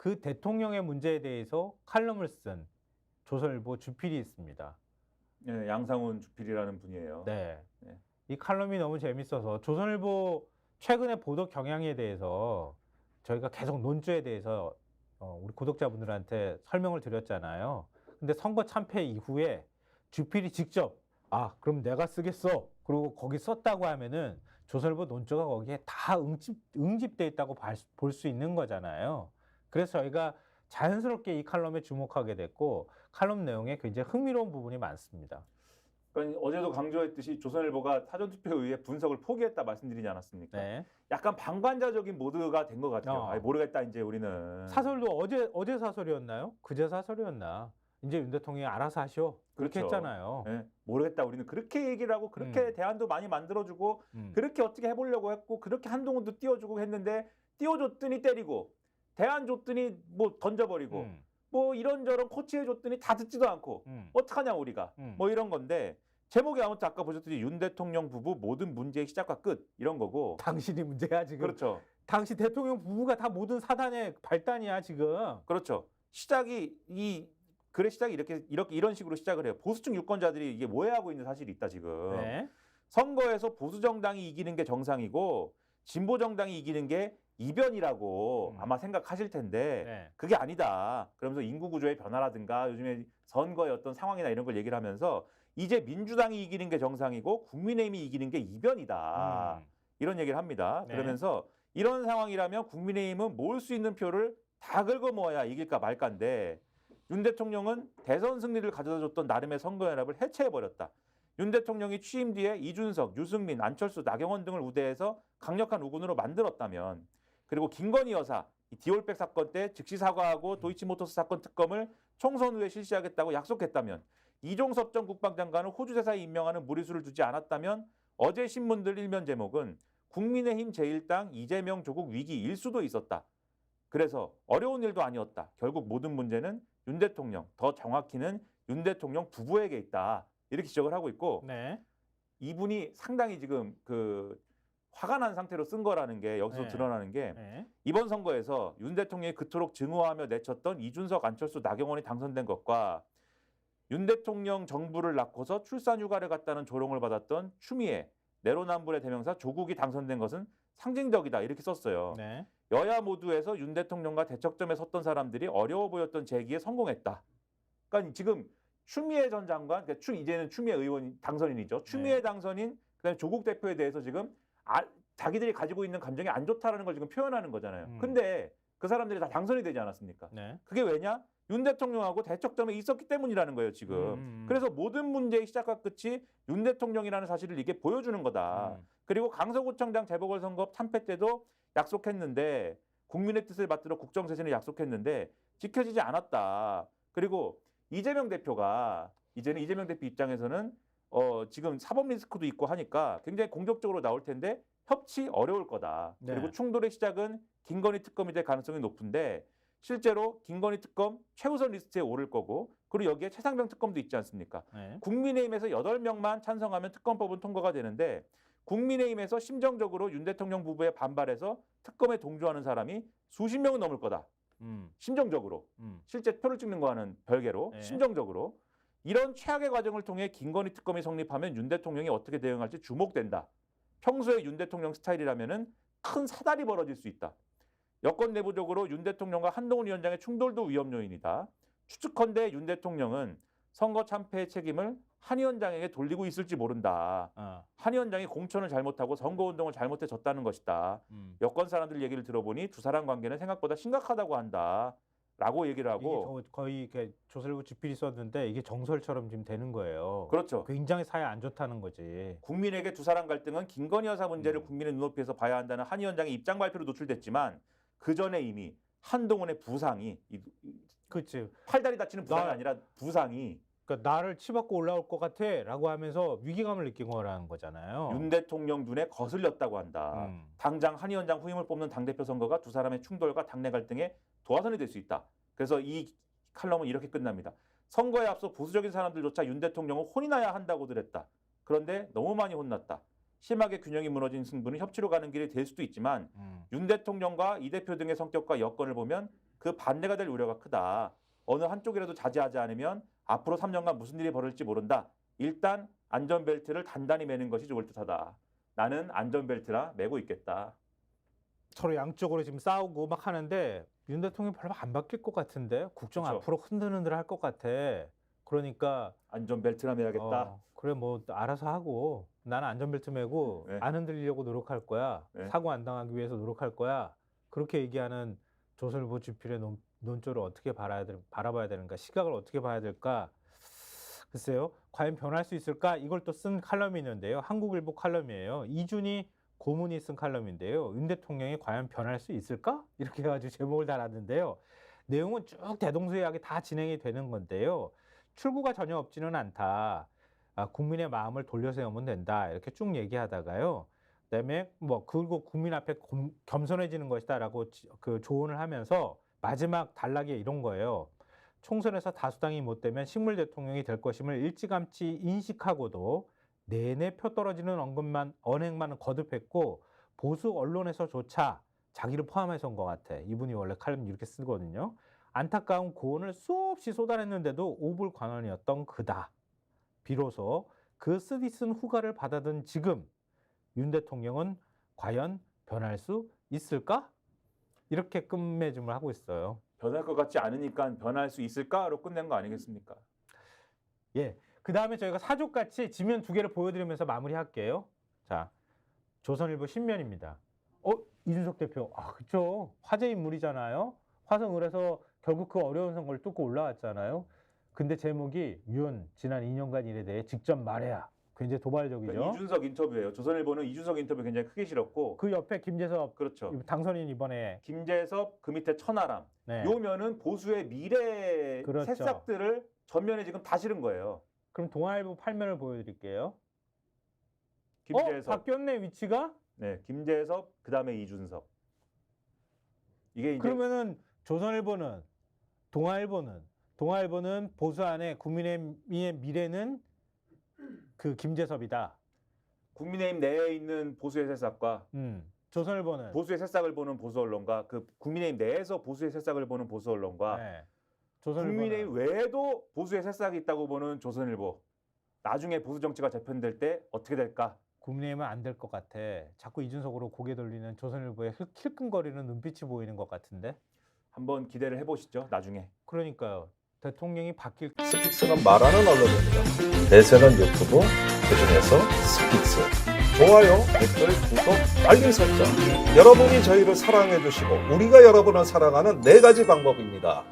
그 대통령의 문제에 대해서 칼럼을 쓴 조선일보 주필이 있습니다. 네, 양상훈 주필이라는 분이에요. 네. 네. 이 칼럼이 너무 재밌어서 조선일보 최근의 보도 경향에 대해서 저희가 계속 논조에 대해서 우리 구독자분들한테 설명을 드렸잖아요. 근데 선거 참패 이후에 주필이 직접 그럼 내가 쓰겠어. 그리고 거기 썼다고 하면은 조선일보 논조가 거기에 다 응집돼 있다고 볼 수 있는 거잖아요. 그래서 저희가 자연스럽게 이 칼럼에 주목하게 됐고 칼럼 내용에 굉장히 흥미로운 부분이 많습니다. 그러니까 어제도 강조했듯이 조선일보가 사전투표에 의해 분석을 포기했다 말씀드리지 않았습니까? 네. 약간 방관자적인 모드가 된 것 같아요. 모르겠다 이제 우리는. 사설도 어제 사설이었나요? 그제 사설이었나? 이제 윤 대통령이 알아서 하시오. 그렇게 그렇죠. 했잖아요. 네, 모르겠다 우리는 그렇게 얘기를 하고 그렇게 대안도 많이 만들어주고 그렇게 어떻게 해보려고 했고 그렇게 한동훈도 띄워주고 했는데 띄워줬더니 때리고 대안 줬더니 뭐 던져버리고 뭐 이런저런 코치해줬더니 다 듣지도 않고 어떡하냐 우리가 뭐 이런 건데 제목이 아무튼 아까 보셨듯이 윤 대통령 부부 모든 문제의 시작과 끝 이런 거고 당신이 문제야 지금. 그렇죠. 당시 대통령 부부가 다 모든 사단의 발단이야 지금. 그렇죠. 시작이 시작이 이런 식으로 시작을 해요. 보수층 유권자들이 이게 오해하고 있는 사실이 있다 지금. 네. 선거에서 보수 정당이 이기는 게 정상이고 진보 정당이 이기는 게 이변이라고 아마 생각하실 텐데 네. 그게 아니다. 그러면서 인구 구조의 변화라든가 요즘에 선거의 어떤 상황이나 이런 걸 얘기를 하면서 이제 민주당이 이기는 게 정상이고 국민의힘이 이기는 게 이변이다. 이런 얘기를 합니다. 네. 그러면서 이런 상황이라면 국민의힘은 모을 수 있는 표를 다 긁어 모아야 이길까 말까인데 윤 대통령은 대선 승리를 가져다 줬던 나름의 선거연합을 해체해버렸다. 윤 대통령이 취임 뒤에 이준석, 유승민, 안철수, 나경원 등을 우대해서 강력한 우군으로 만들었다면 그리고 김건희 여사 디올백 사건 때 즉시 사과하고 도이치모터스 사건 특검을 총선 후에 실시하겠다고 약속했다면 이종섭 전 국방장관을 호주 대사에 임명하는 무리수를 두지 않았다면 어제 신문들 일면 제목은 국민의힘 제1당 이재명 조국 위기일 수도 있었다. 그래서 어려운 일도 아니었다. 결국 모든 문제는 윤 대통령, 더 정확히는 윤 대통령 부부에게 있다. 이렇게 지적을 하고 있고 네. 이분이 상당히 지금 화가 난 상태로 쓴 거라는 게 여기서 드러나는 게 이번 선거에서 윤 대통령이 그토록 증오하며 내쳤던 이준석, 안철수, 나경원이 당선된 것과 윤 대통령 정부를 낳고서 출산휴가를 갔다는 조롱을 받았던 추미애, 내로남불의 대명사 조국이 당선된 것은 상징적이다. 이렇게 썼어요. 네. 여야 모두에서 윤 대통령과 대척점에 섰던 사람들이 어려워 보였던 제기에 성공했다. 그러니까 지금 추미애 전 장관, 그러니까 이제는 추미애 의원 당선인이죠. 추미애 당선인, 그다음에 조국 대표에 대해서 지금 자기들이 가지고 있는 감정이 안 좋다라는 걸 지금 표현하는 거잖아요. 근데 그 사람들이 다 당선이 되지 않았습니까? 네. 그게 왜냐? 윤 대통령하고 대척점에 있었기 때문이라는 거예요, 지금. 그래서 모든 문제의 시작과 끝이 윤 대통령이라는 사실을 이게 보여주는 거다. 그리고 강서구청장 재보궐선거 참패 때도 약속했는데 국민의 뜻을 받들어 국정쇄신을 약속했는데 지켜지지 않았다. 그리고 이재명 대표 입장에서는 지금 사법 리스크도 있고 하니까 굉장히 공격적으로 나올 텐데 협치 어려울 거다. 네. 그리고 충돌의 시작은 김건희 특검이 될 가능성이 높은데 실제로 김건희 특검 최우선 리스트에 오를 거고 그리고 여기에 최상병 특검도 있지 않습니까? 네. 국민의힘에서 8명만 찬성하면 특검법은 통과가 되는데 국민의힘에서 심정적으로 윤 대통령 부부에 반발해서 특검에 동조하는 사람이 수십 명은 넘을 거다. 심정적으로. 실제 표를 찍는 거와는 별개로 네. 심정적으로. 이런 최악의 과정을 통해 김건희 특검이 성립하면 윤 대통령이 어떻게 대응할지 주목된다. 평소에 윤 대통령 스타일이라면은 큰 사달이 벌어질 수 있다. 여권 내부적으로 윤 대통령과 한동훈 위원장의 충돌도 위험 요인이다. 추측컨대 윤 대통령은 선거 참패의 책임을 한 위원장에게 돌리고 있을지 모른다. 한 위원장이 공천을 잘못하고 선거운동을 잘못해 졌다는 것이다. 여권 사람들 얘기를 들어보니 두 사람 관계는 생각보다 심각하다고 한다. 라고 얘기를 하고 거의 이렇게 조선일보 주필이 썼는데 이게 정설처럼 지금 되는 거예요. 그렇죠. 굉장히 사회 안 좋다는 거지. 국민에게 두 사람 갈등은 김건희 여사 문제를 국민의 눈높이에서 봐야 한다는 한 위원장의 입장 발표로 노출됐지만 그 전에 이미 한동훈의 부상이 그렇지. 팔다리 다치는 부상이 아니라 부상이 그러니까 나를 치받고 올라올 것 같아라고 하면서 위기감을 느낀 거라는 거잖아요. 윤 대통령 눈에 거슬렸다고 한다. 당장 한 위원장 후임을 뽑는 당대표 선거가 두 사람의 충돌과 당내 갈등에 도화선이 될 수 있다. 그래서 이 칼럼은 이렇게 끝납니다. 선거에 앞서 보수적인 사람들조차 윤 대통령은 혼이나야 한다고들 했다. 그런데 너무 많이 혼났다. 심하게 균형이 무너진 승부는 협치로 가는 길이 될 수도 있지만 윤 대통령과 이 대표 등의 성격과 여건을 보면 그 반대가 될 우려가 크다. 어느 한쪽이라도 자제하지 않으면 앞으로 3년간 무슨 일이 벌어질지 모른다. 일단 안전벨트를 단단히 매는 것이 좋을 듯하다. 나는 안전벨트라 매고 있겠다. 서로 양쪽으로 지금 싸우고 막 하는데 윤 대통령이 별로 안 바뀔 것 같은데 국정 그쵸. 앞으로 흔들흔들 할 것 같아. 그러니까 안전벨트라 매야겠다. 그래 뭐 알아서 하고 나는 안전벨트 매고 네. 안 흔들리려고 노력할 거야. 네. 사고 안 당하기 위해서 노력할 거야. 그렇게 얘기하는 조선일보 주필의 논조를 어떻게 바라봐야 되는가, 시각을 어떻게 봐야 될까. 글쎄요, 과연 변할 수 있을까? 이걸 또 쓴 칼럼이 있는데요. 한국일보 칼럼이에요. 이준희 고문이 쓴 칼럼인데요. 윤 대통령이 과연 변할 수 있을까? 이렇게 해가지고 제목을 달았는데요. 내용은 쭉 대동소이하게 다 진행이 되는 건데요. 출구가 전혀 없지는 않다. 국민의 마음을 돌려세우면 된다. 이렇게 쭉 얘기하다가요. 그다음에 뭐 그리고 국민 앞에 겸손해지는 것이다라고 그 조언을 하면서 마지막 단락에 이런 거예요. 총선에서 다수당이 못 되면 식물 대통령이 될 것임을 일찌감치 인식하고도 내내 표 떨어지는 언행만 거듭했고 보수 언론에서조차 자기를 포함해서 온 것 같아. 이분이 원래 칼럼 이렇게 쓰거든요. 안타까운 고언을 수없이 쏟아냈는데도 오불관원이었던 그다. 비로소 그 쓰디쓴 후가를 받아든 지금 윤 대통령은 과연 변할 수 있을까? 이렇게 끝맺음을 하고 있어요. 변할 것 같지 않으니까 변할 수 있을까로 끝낸 거 아니겠습니까? 예. 그 다음에 저희가 사족같이 지면 두 개를 보여드리면서 마무리할게요. 자, 조선일보 신면입니다. 이준석 대표. 그쵸. 화제 인물이잖아요. 화성을해서 결국 그 어려운 선거를 뚫고 올라왔잖아요. 근데 제목이 지난 2년간 일에 대해 직접 말해야. 굉장히 도발적이죠. 그러니까 이준석 인터뷰예요. 조선일보는 이준석 인터뷰 굉장히 크게 실었고 그 옆에 김재섭 그렇죠. 당선인 이번에 김재섭 그 밑에 천하람. 네. 요 면은 보수의 미래 그렇죠. 새싹들을 전면에 지금 다 실은 거예요. 그럼 동아일보 8면을 보여드릴게요. 김재섭, 바뀌었네 위치가? 네, 김재섭 그다음에 이준석. 이게 이제 그러면은 조선일보는 동아일보는 보수 안에 국민의힘의 미래는 그 김재섭이다. 국민의힘 내에 있는 보수의 새싹과 조선일보는 보수의 새싹을 보는 보수 언론과 그 국민의힘 내에서 보수의 새싹을 보는 보수 언론과 네. 국민의힘 외에도 보수의 새싹이 있다고 보는 조선일보. 나중에 보수 정치가 재편될 때 어떻게 될까? 국민의힘은 안 될 것 같아. 자꾸 이준석으로 고개 돌리는 조선일보의 힐끔거리는 눈빛이 보이는 것 같은데. 한번 기대를 해보시죠. 나중에. 그러니까요. 대통령이 바뀔 스픽스는 말하는 언론입니다. 대세는 유튜브, 그중에서 스픽스. 좋아요, 댓글, 구독, 알림 설정. 여러분이 저희를 사랑해 주시고 우리가 여러분을 사랑하는 4가지 방법입니다.